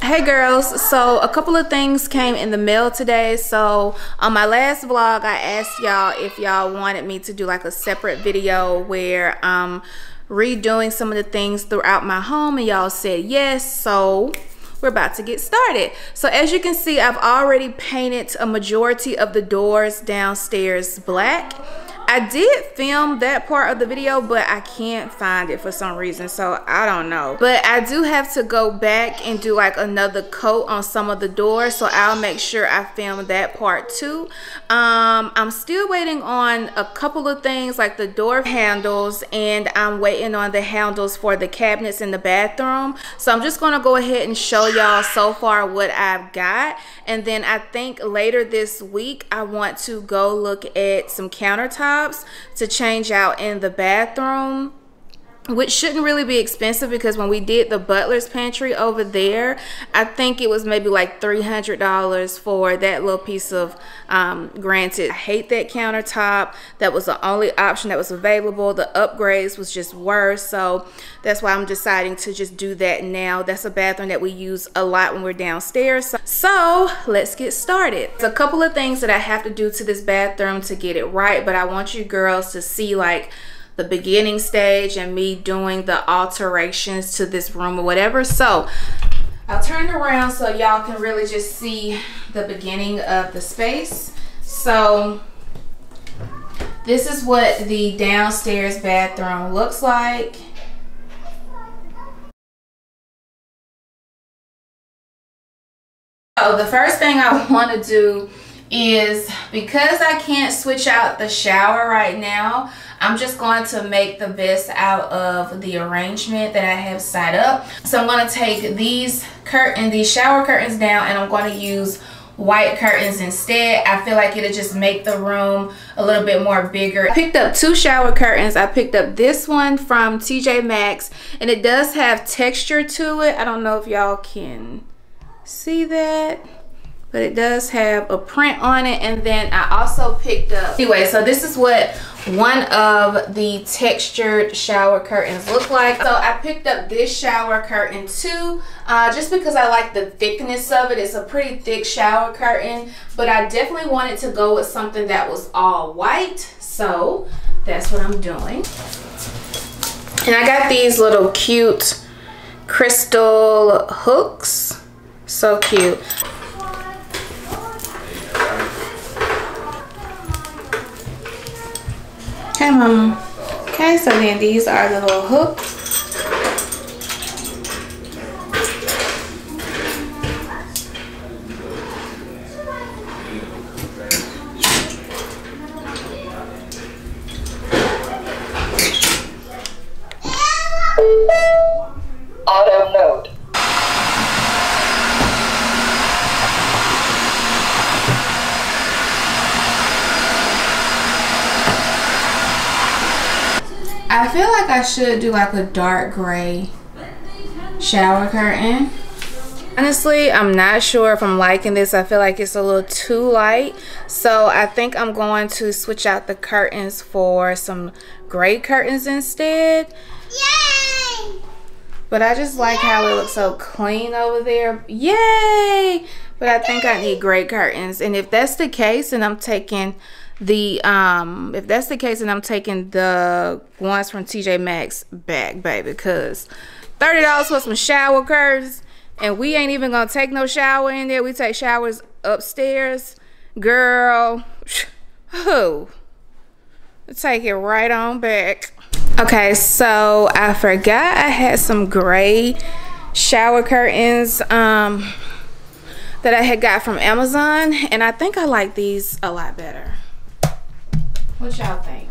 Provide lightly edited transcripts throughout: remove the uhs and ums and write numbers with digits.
Hey girls, so a couple of things came in the mail today. So on my last vlog I asked y'all if y'all wanted me to do like a separate video where I'm redoing some of the things throughout my home, and y'all said yes. So we're about to get started. So as you can see, I've already painted a majority of the doors downstairs black. I did film that part of the video, but I can't find it for some reason, so I don't know. But I do have to go back and do like another coat on some of the doors, so I'll make sure I film that part too. I'm still waiting on a couple of things like the door handles, and I'm waiting on the handles for the cabinets in the bathroom. So I'm just gonna go ahead and show y'all so far what I've got, and then I think later this week I want to go look at some countertops to change out in the bathroom, which shouldn't really be expensive because when we did the butler's pantry over there, I think it was maybe like $300 for that little piece of granted. I hate that countertop. That was the only option that was available. The upgrades was just worse, so that's why I'm deciding to just do that now. That's a bathroom that we use a lot when we're downstairs. So let's get started. There's a couple of things that I have to do to this bathroom to get it right, but I want you girls to see like the beginning stage and me doing the alterations to this room or whatever. So I'll turn it around so y'all can really just see the beginning of the space. So this is what the downstairs bathroom looks like. So the first thing I want to do is, because I can't switch out the shower right now, I'm just going to make the best out of the arrangement that I have set up. So I'm going to take these shower curtains down, and I'm going to use white curtains instead. I feel like it'll just make the room a little bit more bigger. I picked up two shower curtains. I picked up this one from TJ Maxx, and it does have texture to it. I don't know if y'all can see that, but it does have a print on it. And then I also picked up, anyway, so this is what one of the textured shower curtains look like. So I picked up this shower curtain too, just because I like the thickness of it. It's a pretty thick shower curtain, but I definitely wanted to go with something that was all white, so that's what I'm doing. And I got these little cute crystal hooks, so cute. Okay, mama. Okay, so then these are the little hooks. Auto mode. I feel like I should do like a dark gray shower curtain. Honestly, I'm not sure if I'm liking this. I feel like it's a little too light. So I think I'm going to switch out the curtains for some gray curtains instead. Yay! But I just like how it looks so clean over there. Yay! But I think I need gray curtains. And if that's the case, then I'm taking the ones from TJ Maxx back, baby, because $30 for some shower curtains, and we ain't even gonna take no shower in there. We take showers upstairs, girl. Who? Take it right on back. Okay, so I forgot I had some gray shower curtains that I had got from Amazon, and I think I like these a lot better. What y'all think?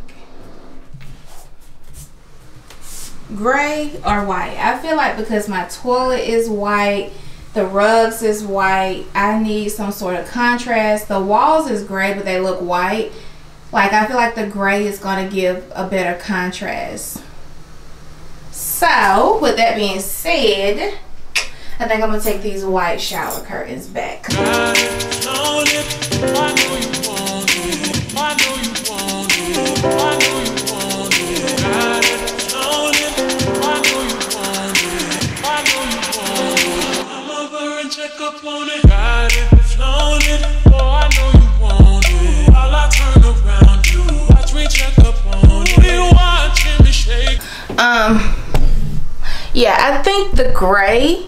Gray or white? I feel like because my toilet is white, the rugs is white, I need some sort of contrast. The walls is gray, but they look white. Like, I feel like the gray is going to give a better contrast. So, with that being said, I think I'm going to take these white shower curtains back. I think the gray,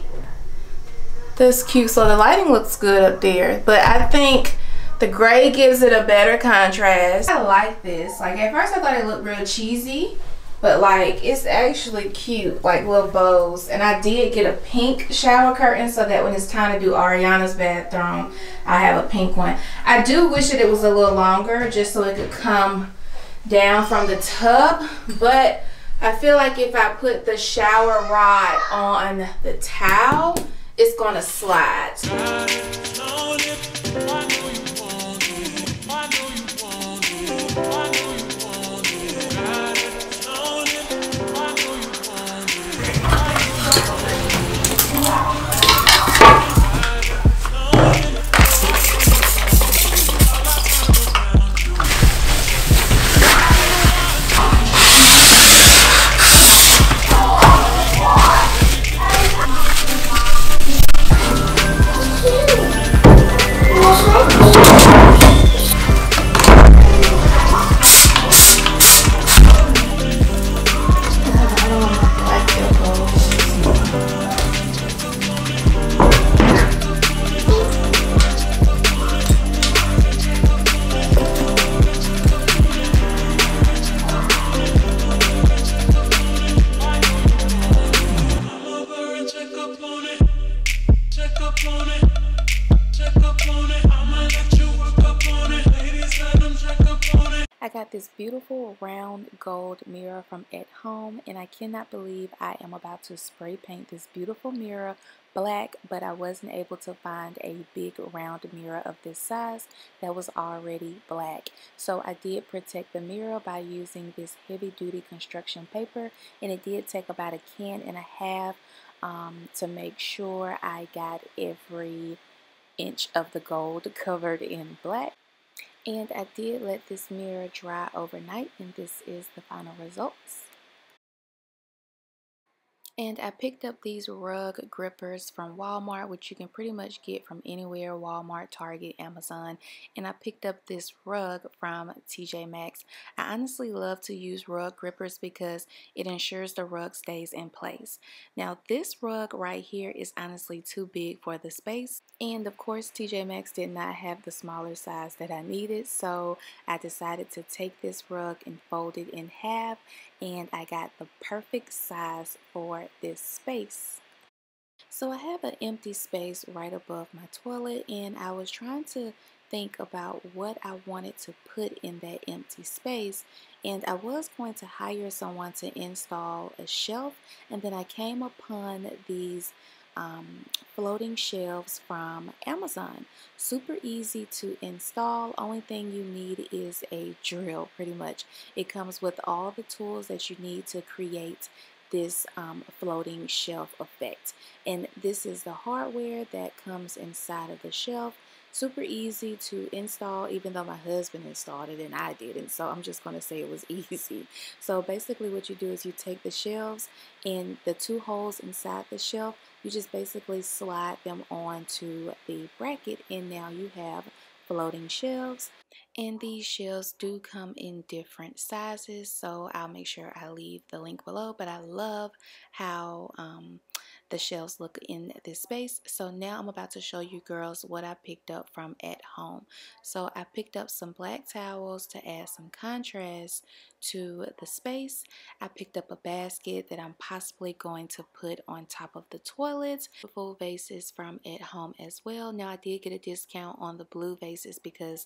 that's cute. So the lighting looks good up there, but I think the gray gives it a better contrast. I like this. Like at first I thought it looked real cheesy, but like it's actually cute, like little bows. And I did get a pink shower curtain so that when it's time to do Ariana's bathroom, I have a pink one. I do wish that it was a little longer just so it could come down from the tub, but I feel like if I put the shower rod on the towel, it's gonna slide. I got this beautiful round gold mirror from At Home, and I cannot believe I am about to spray paint this beautiful mirror black, but I wasn't able to find a big round mirror of this size that was already black. So I did protect the mirror by using this heavy duty construction paper, and it did take about a can and a half to make sure I got every inch of the gold covered in black. And I did let this mirror dry overnight, and this is the final results. And I picked up these rug grippers from Walmart, which you can pretty much get from anywhere: Walmart, Target, Amazon. And I picked up this rug from TJ Maxx. I honestly love to use rug grippers because it ensures the rug stays in place. Now this rug right here is honestly too big for the space. And of course TJ Maxx did not have the smaller size that I needed, so I decided to take this rug and fold it in half, and I got the perfect size for this space. So I have an empty space right above my toilet, and I was trying to think about what I wanted to put in that empty space, and I was going to hire someone to install a shelf, and then I came upon these floating shelves from Amazon. Super easy to install. Only thing you need is a drill, pretty much. It comes with all the tools that you need to create this floating shelf effect, and this is the hardware that comes inside of the shelf. Super easy to install, even though my husband installed it and I didn't, so I'm just going to say it was easy. So basically what you do is you take the shelves and the two holes inside the shelf, you just basically slide them onto the bracket, and now you have floating shelves. And these shelves do come in different sizes, so I'll make sure I leave the link below. But I love how the shelves look in this space. So now I'm about to show you girls what I picked up from At Home. So I picked up some black towels to add some contrast to the space. I picked up a basket that I'm possibly going to put on top of the toilet. Full vases from At Home as well. Now I did get a discount on the blue vases because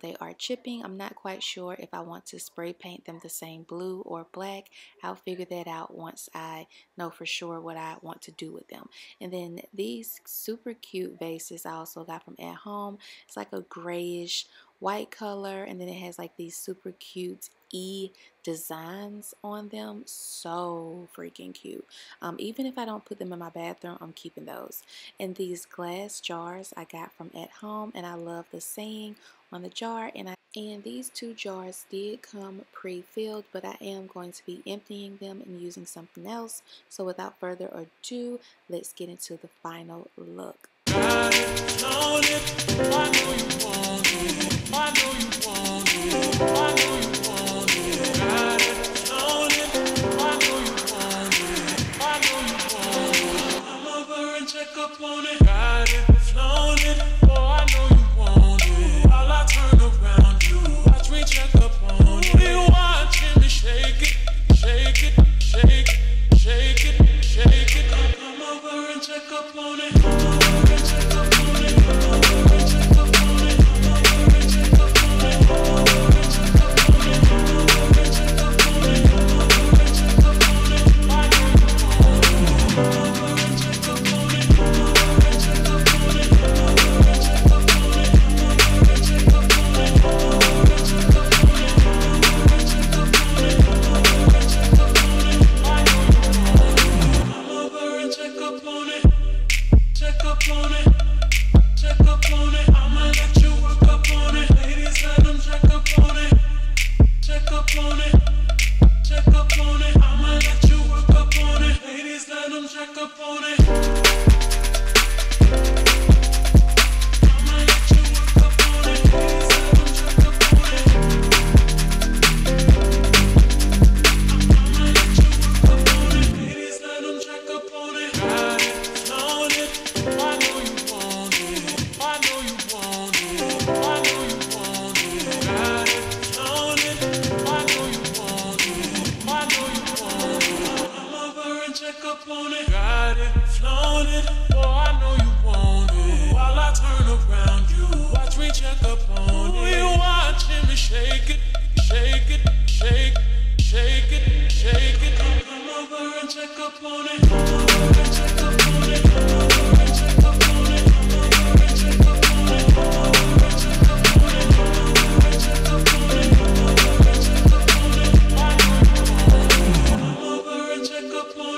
they are chipping. I'm not quite sure if I want to spray paint them the same blue or black. I'll figure that out once I know for sure what I want to do with them. And then these super cute vases I also got from At Home. It's like a grayish white color, and then it has like these super cute designs on them. So freaking cute. Even if I don't put them in my bathroom, I'm keeping those. And these glass jars I got from At Home, and I love the saying on the jar. And these two jars did come pre-filled, but I am going to be emptying them and using something else. So without further ado, let's get into the final look. check up on it. I'ma let you work up on it. Ladies, let them check up on it. I'ma let you work up on it. Ladies, let them check up on it. I'ma let you work up on it. Ladies, let them check up on it. Got it, flown it. I know you want it. I know you want it. I know you want it. Got it, flown it. I know you want it. I know you want it. Come over and check up on it. Got it, flown it. Oh, I know you want it. While I turn around, you watch me check up on it. You watching me shake it, shake it, shake, shake it, shake it. Come over and check up on it. Come over